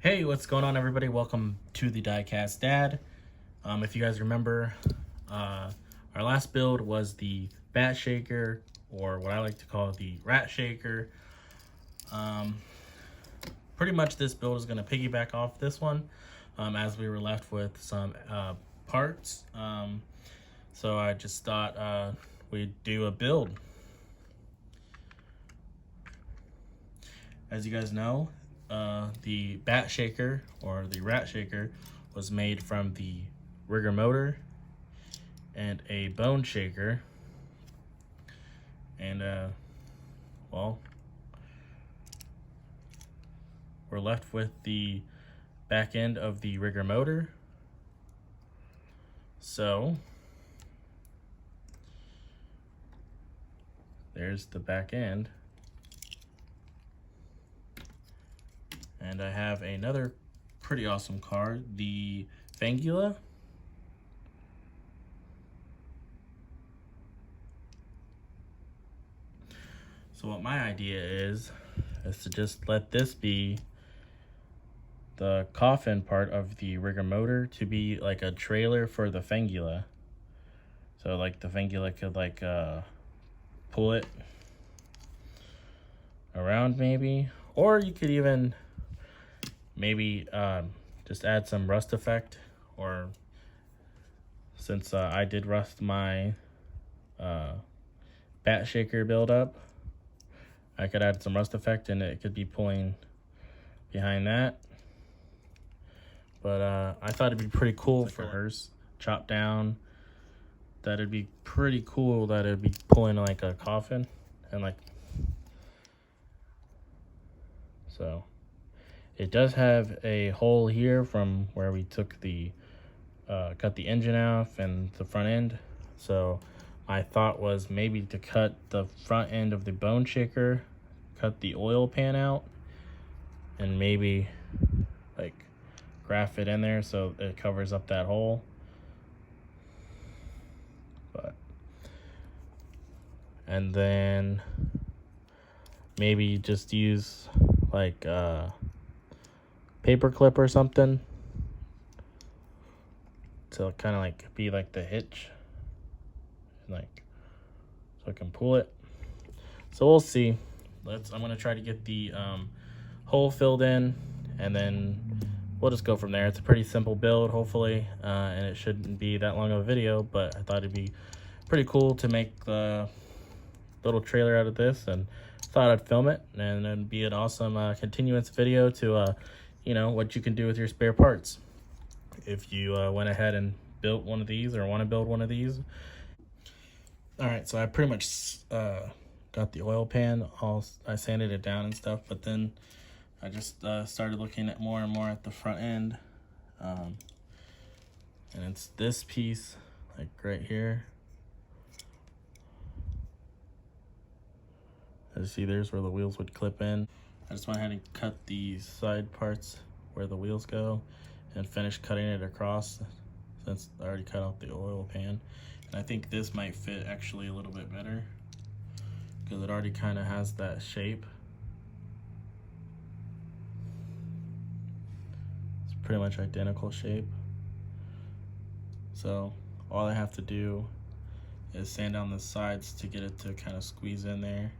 Hey, what's going on, everybody? Welcome to the DIECAST Dad. If you guys remember, our last build was the Bat Shaker, or what I like to call the Rat Shaker. Pretty much this build is going to piggyback off this one, as we were left with some parts. So I just thought we'd do a build. As you guys know, the Bat Shaker, or the Rat Shaker, was made from the Rigor Motor and a Bone Shaker. And, well, we're left with the back end of the Rigor Motor. So, there's the back end. And I have another pretty awesome car, the Fangula. So what my idea is to just let this be the coffin part of the Rigor Motor, to be like a trailer for the Fangula. So like the Fangula could like pull it around maybe, or you could even maybe just add some rust effect, or since I did rust my Bat Shaker build up, I could add some rust effect and it could be pulling behind that. But I thought it'd be pretty cool for hers chopped down, that it'd be pretty cool that it'd be pulling like a coffin, and like, so it does have a hole here from where we took the cut the engine off and the front end. So my thought was maybe to cut the front end of the Bone Shaker, cut the oil pan out, and maybe like graph it in there so it covers up that hole. But and then maybe just use like paper clip or something to kind of like be like the hitch, like so I can pull it. So we'll see. I'm gonna try to get the hole filled in, and then we'll just go from there. It's a pretty simple build, hopefully, and it shouldn't be that long of a video, but I thought it'd be pretty cool to make the little trailer out of this, and thought I'd film it, and it'd be an awesome continuance video to you know, what you can do with your spare parts if you went ahead and built one of these, or want to build one of these. All right, so I pretty much got the oil pan I sanded it down and stuff, but then I just started looking at more and more at the front end, and it's this piece, like right here. As you see, there's where the wheels would clip in. I just went ahead and cut the side parts where the wheels go and finished cutting it across, since I already cut out the oil pan. And I think this might fit actually a little bit better because it already kind of has that shape. It's pretty much identical shape. So all I have to do is sand down the sides to get it to kind of squeeze in there.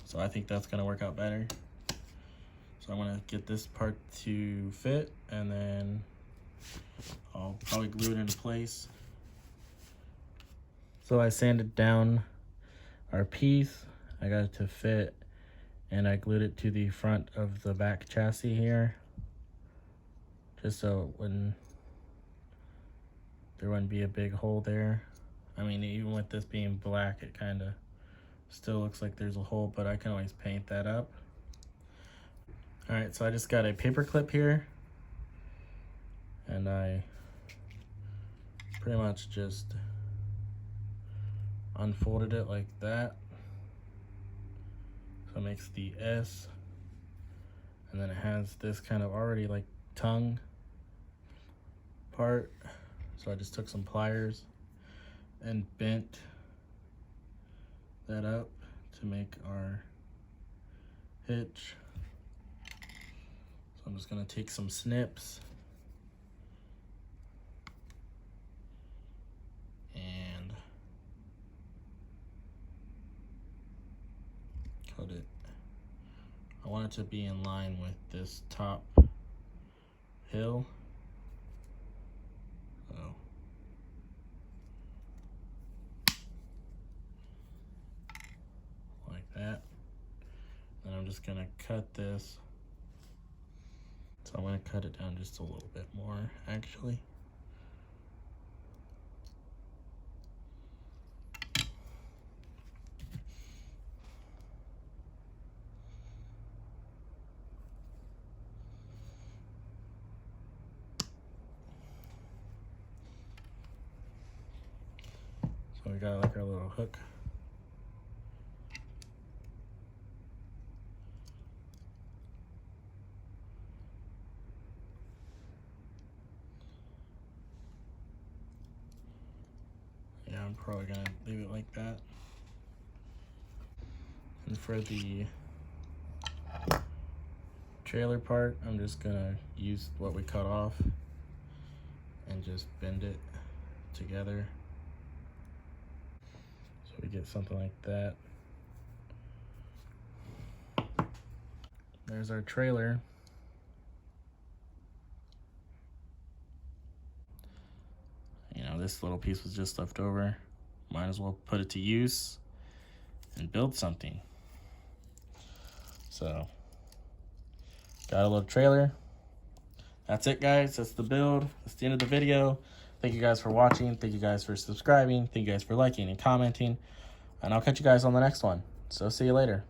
So I think that's gonna work out better. So I'm gonna get this part to fit, and then I'll probably glue it into place. So I sanded down our piece, I got it to fit, and I glued it to the front of the back chassis here, just so there wouldn't be a big hole there. I mean, even with this being black, it kind of still looks like there's a hole, but I can always paint that up. All right, so I just got a paper clip here, and I pretty much just unfolded it like that. So it makes the S, and then it has this kind of already like tongue part. So I just took some pliers and bent that up to make our hitch. I'm just gonna take some snips and cut it. I want it to be in line with this top hill. So like that. And I'm just gonna cut this. So I'm gonna cut it down just a little bit more, actually. So we got like our little hook. Yeah, I'm probably gonna leave it like that. And for the trailer part, I'm just gonna use what we cut off and just bend it together. So we get something like that. There's our trailer. You know, this little piece was just left over. Might as well put it to use and build something. So, got a little trailer. That's it, guys. That's the build. That's the end of the video. Thank you guys for watching. Thank you guys for subscribing. Thank you guys for liking and commenting. And I'll catch you guys on the next one. So, see you later.